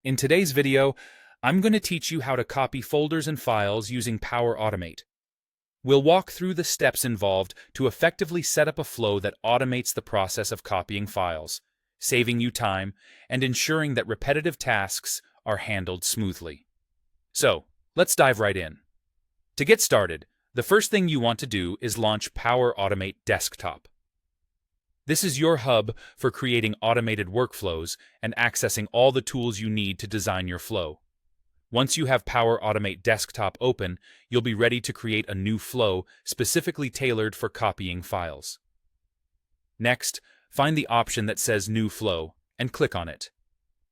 In today's video, I'm going to teach you how to copy folders and files using Power Automate. We'll walk through the steps involved to effectively set up a flow that automates the process of copying files, saving you time and ensuring that repetitive tasks are handled smoothly. So, let's dive right in. To get started, the first thing you want to do is launch Power Automate Desktop. This is your hub for creating automated workflows and accessing all the tools you need to design your flow. Once you have Power Automate Desktop open, you'll be ready to create a new flow specifically tailored for copying files. Next, find the option that says New Flow and click on it.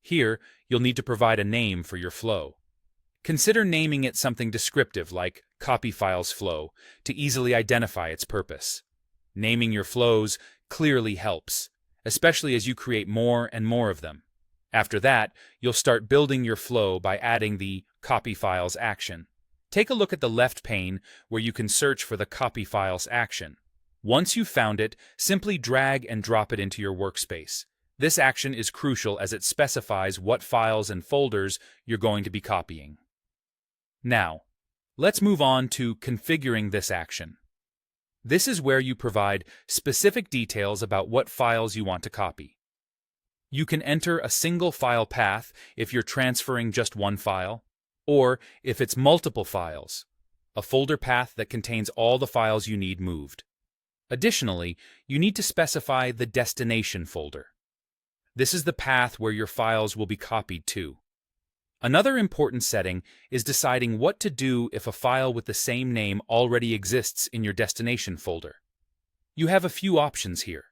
Here, you'll need to provide a name for your flow. Consider naming it something descriptive like Copy Files Flow to easily identify its purpose. Naming your flows clearly helps, especially as you create more and more of them. After that, you'll start building your flow by adding the Copy Files action. Take a look at the left pane where you can search for the Copy Files action. Once you've found it, simply drag and drop it into your workspace. This action is crucial as it specifies what files and folders you're going to be copying. Now, let's move on to configuring this action. This is where you provide specific details about what files you want to copy. You can enter a single file path if you're transferring just one file, or if it's multiple files, a folder path that contains all the files you need moved. Additionally, you need to specify the destination folder. This is the path where your files will be copied to. Another important setting is deciding what to do if a file with the same name already exists in your destination folder. You have a few options here.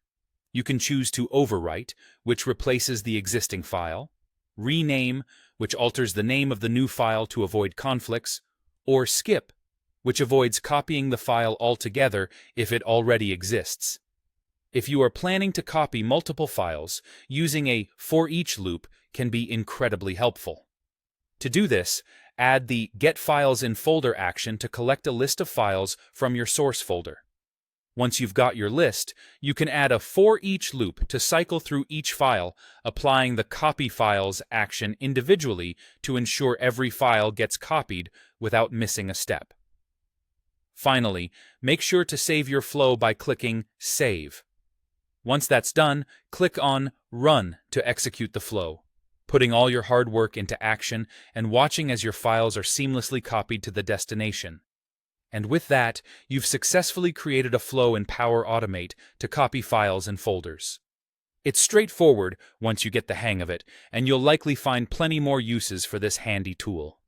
You can choose to overwrite, which replaces the existing file, rename, which alters the name of the new file to avoid conflicts, or skip, which avoids copying the file altogether if it already exists. If you are planning to copy multiple files, using a for each loop can be incredibly helpful. To do this, add the Get Files in Folder action to collect a list of files from your source folder. Once you've got your list, you can add a For Each loop to cycle through each file, applying the Copy Files action individually to ensure every file gets copied without missing a step. Finally, make sure to save your flow by clicking Save. Once that's done, click on Run to execute the flow, putting all your hard work into action and watching as your files are seamlessly copied to the destination. And with that, you've successfully created a flow in Power Automate to copy files and folders. It's straightforward once you get the hang of it, and you'll likely find plenty more uses for this handy tool.